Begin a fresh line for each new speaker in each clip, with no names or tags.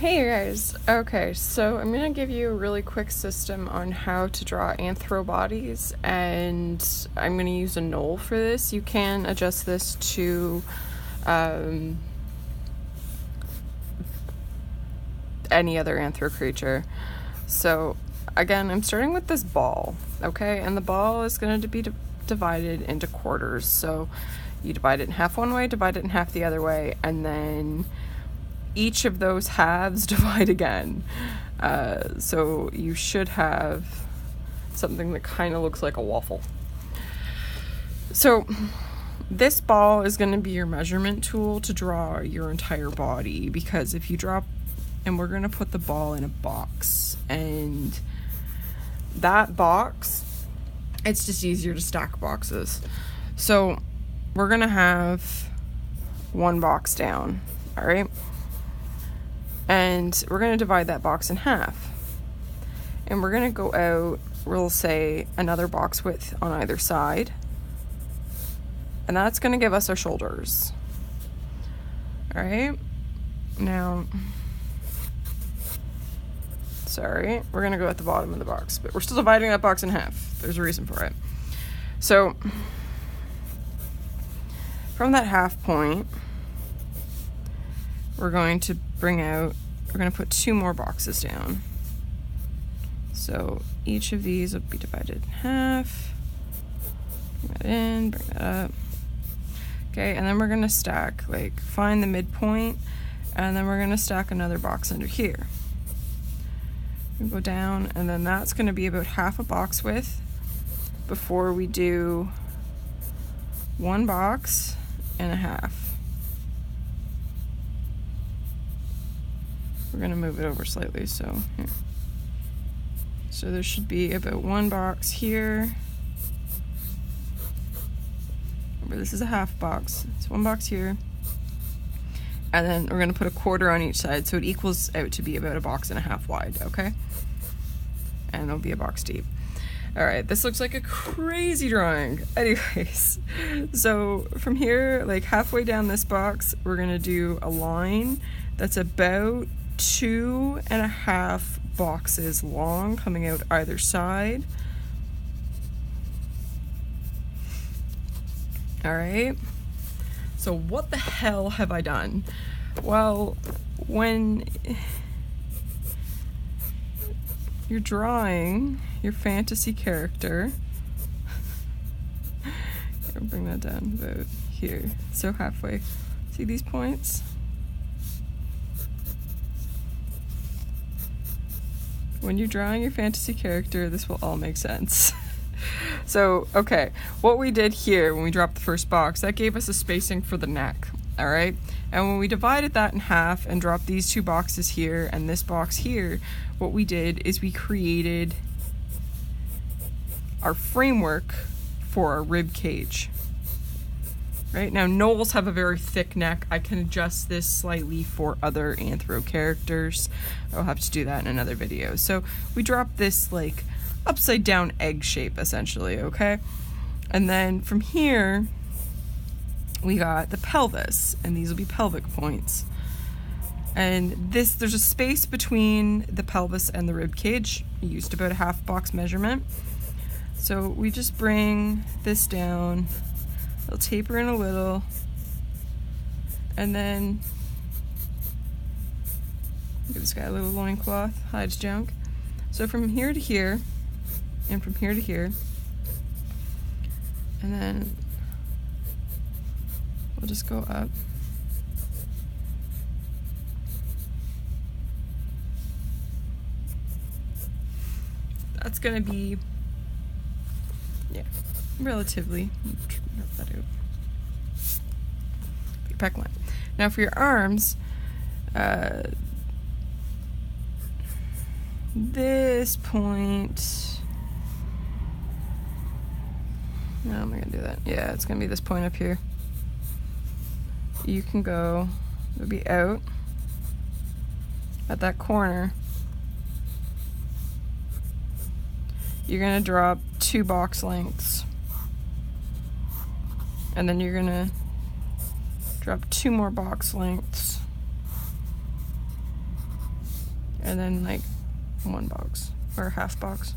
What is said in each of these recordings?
Hey you guys, okay, so I'm going to give you a really quick system on how to draw anthro bodies, and I'm going to use a gnoll for this. You can adjust this to any other anthro creature. So again, I'm starting with this ball, okay, and the ball is going to be divided into quarters. So you divide it in half one way, divide it in half the other way, and then each of those halves divide again. So you should have something that kind of looks like a waffle. So this ball is going to be your measurement tool to draw your entire body, because if you drop, and we're going to put the ball in a box, and that box, it's just easier to stack boxes. So we're going to have one box down, all right? And we're going to divide that box in half. And we're going to go out, we'll say, another box width on either side. And that's going to give us our shoulders. All right? Now, sorry, we're going to go at the bottom of the box, but we're still dividing that box in half. There's a reason for it. So, from that half point, we're going to we're going to put two more boxes down. So each of these will be divided in half. Bring that in, bring that up. Okay, and then we're going to stack, like, find the midpoint, and then we're going to stack another box under here. We go down, and then that's going to be about half a box width before we do one box and a half. We're going to move it over slightly, so here. So there should be about one box here. Remember, this is a half box. It's one box here. And then we're going to put a quarter on each side, so it equals out to be about a box and a half wide, okay? And it'll be a box deep. All right, this looks like a crazy drawing. Anyways, so from here, like halfway down this box, we're going to do a line that's about 2.5 boxes long coming out either side. All right, so what the hell have I done? Well, when you're drawing your fantasy character, I'll bring that down about here, so halfway. See these points? When you're drawing your fantasy character, this will all make sense. So, okay, what we did here when we dropped the first box, that gave us a spacing for the neck, all right? And when we divided that in half and dropped these two boxes here and this box here, what we did is we created our framework for our rib cage. Right, now Gnolls have a very thick neck. I can adjust this slightly for other anthro characters. I'll have to do that in another video. So we drop this like upside down egg shape essentially, okay? And then from here, we got the pelvis, and these will be pelvic points. And there's a space between the pelvis and the rib cage. We used about a half box measurement. So we just bring this down. It'll taper in a little, and then give this guy a little loincloth, hides junk. So from here to here, and from here to here, and then we'll just go up. That's gonna be, yeah, relatively. That out. Your pec line. Now for your arms, this point. No, I'm not gonna do that. Yeah, it's gonna be this point up here. You can go, it'll be out at that corner. You're gonna drop 2 box lengths. And then you're gonna drop 2 more box lengths. and then like 1 box or half box.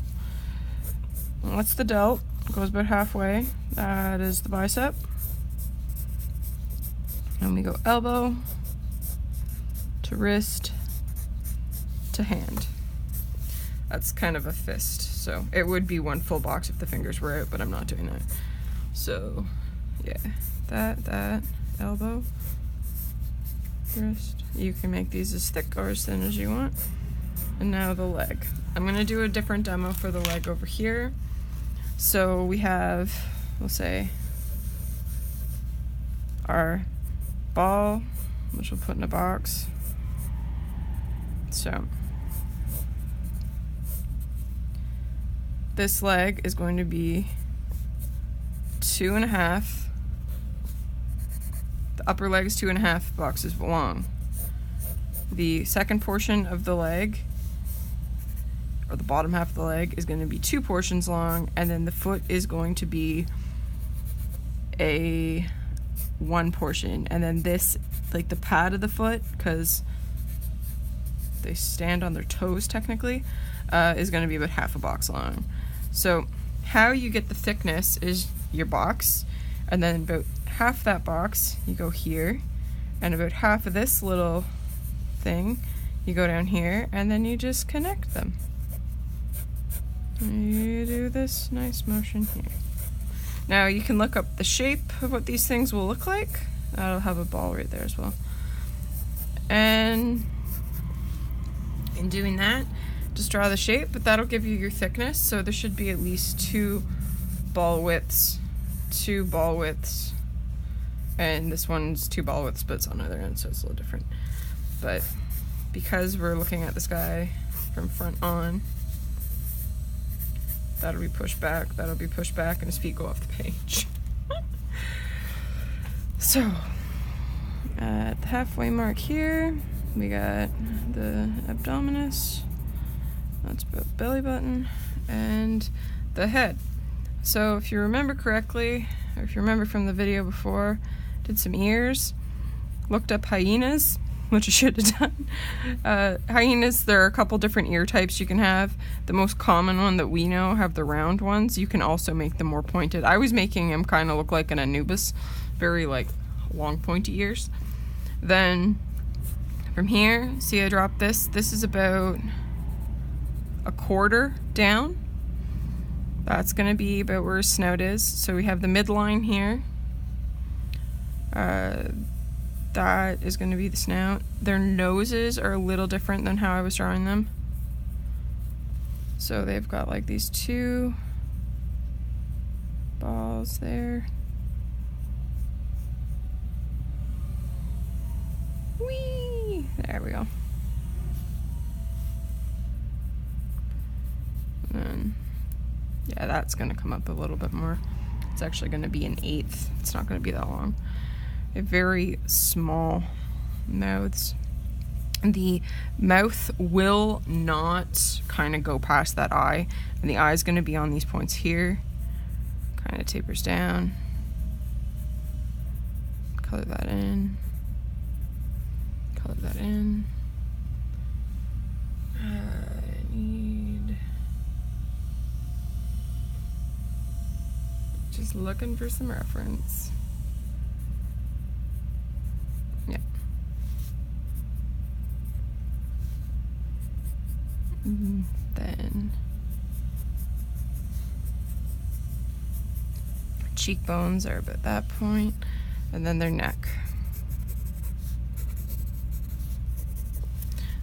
And that's the delt. It goes about halfway. That is the bicep. And we go elbow to wrist to hand. That's kind of a fist, so it would be 1 full box if the fingers were out, but I'm not doing that. So yeah, that elbow, wrist. You can make these as thick or as thin as you want. And now the leg. I'm gonna do a different demo for the leg over here. So we have, we'll say, our ball, which we'll put in a box. So this leg is going to be 2.5. The upper leg is 2.5 boxes long. The second portion of the leg, or the bottom half of the leg, is going to be 2 portions long, and then the foot is going to be a 1 portion, and then this, like the pad of the foot, because they stand on their toes technically, is going to be about half a box long. So how you get the thickness is your box, and then about half that box you go here, and about half of this little thing you go down here, and then you just connect them. You do this nice motion here. Now you can look up the shape of what these things will look like. I'll have a ball right there as well. And in doing that, just draw the shape, but that'll give you your thickness. So there should be at least 2 ball widths, and this one's 2 ball widths, but it's on the other end, so it's a little different. But because we're looking at this guy from front on, that'll be pushed back, and his feet go off the page. So, at the halfway mark here, we got the abdominis, that's about belly button, and the head. So if you remember correctly, or if you remember from the video before, did some ears, looked up hyenas, which I should have done. Hyenas, there are a couple different ear types you can have. The most common one that we know have the round ones. You can also make them more pointed. I was making them kind of look like an Anubis, very like long pointy ears. Then from here, see I dropped this. This is about 1/4 down. That's gonna be about where his snout is. So we have the midline here. That is going to be the snout. Their noses are a little different than how I was drawing them. So they've got like these 2 balls there. Whee! There we go. And then, yeah, that's going to come up a little bit more. It's actually going to be 1/8. It's not going to be that long. Very small mouths. The mouth will not kind of go past that eye, and the eye is going to be on these points here. Kind of tapers down. Color that in. Color that in. I need... just looking for some reference. Yeah. Then cheekbones are about that point, and then their neck.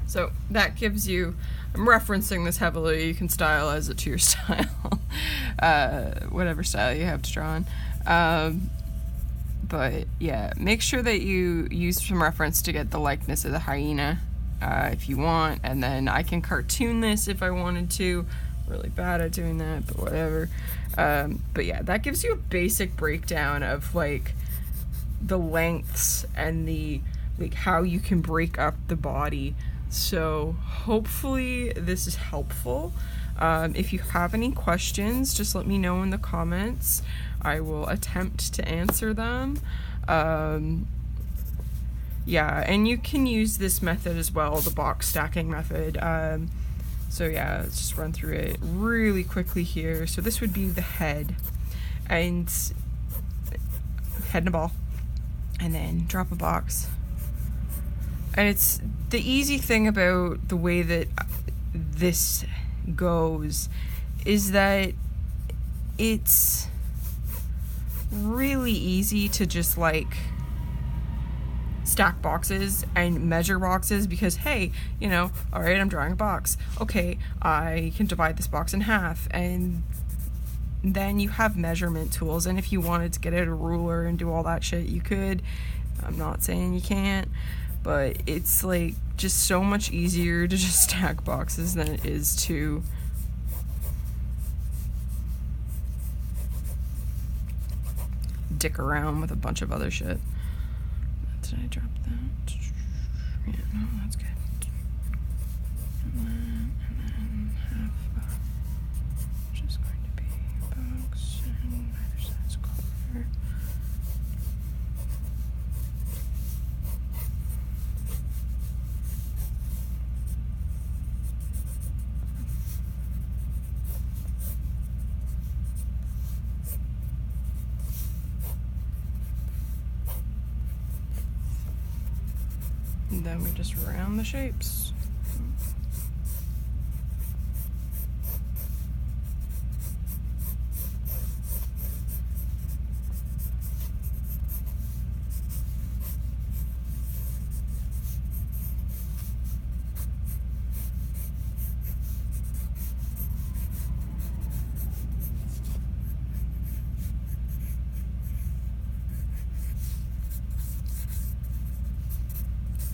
So that gives you, I'm referencing this heavily, you can stylize it to your style, whatever style you have to draw on. But yeah, make sure that you use some reference to get the likeness of the hyena if you want, and then I can cartoon this if I wanted to. Really bad at doing that, but whatever. But yeah, that gives you a basic breakdown of like the lengths and the like how you can break up the body. So hopefully this is helpful. If you have any questions, just let me know in the comments. I will attempt to answer them. Yeah, and you can use this method as well, the box stacking method. So yeah, let's just run through it really quickly here. So this would be the head, and head in a ball, and then drop a box. And it's the easy thing about the way that this goes is that it's really easy to just like stack boxes and measure boxes because, hey, you know, all right, I'm drawing a box. Okay, I can divide this box in half, and then you have measurement tools. And if you wanted to get out a ruler and do all that shit, you could. I'm not saying you can't, but it's like just so much easier to just stack boxes than it is to dick around with a bunch of other shit. Did I drop that? Yeah, no, that's good. And then half, which is going to be box, and either side's quarter. And then we just round the shapes.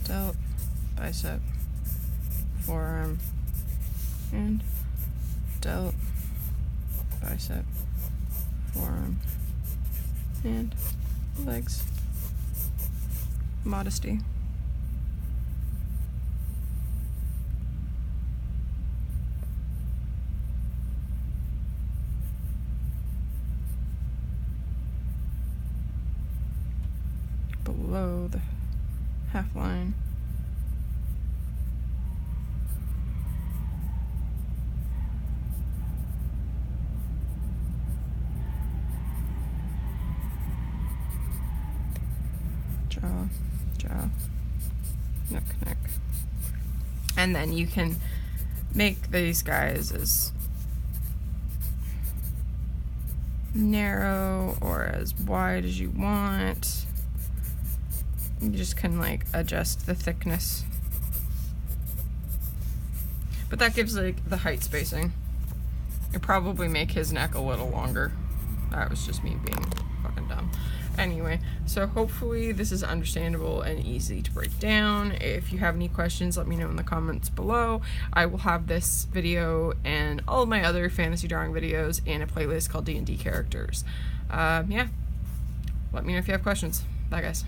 Delt, bicep, forearm, and delt, bicep, forearm, and legs. Modesty. Below the half line. Jaw, neck. And then you can make these guys as narrow or as wide as you want. You just can like adjust the thickness. But that gives like the height spacing. It'd probably make his neck a little longer. That was just me being fucking dumb. Anyway, so hopefully this is understandable and easy to break down. If you have any questions, let me know in the comments below. I will have this video and all of my other fantasy drawing videos in a playlist called D&D characters. Yeah, let me know if you have questions. Bye guys.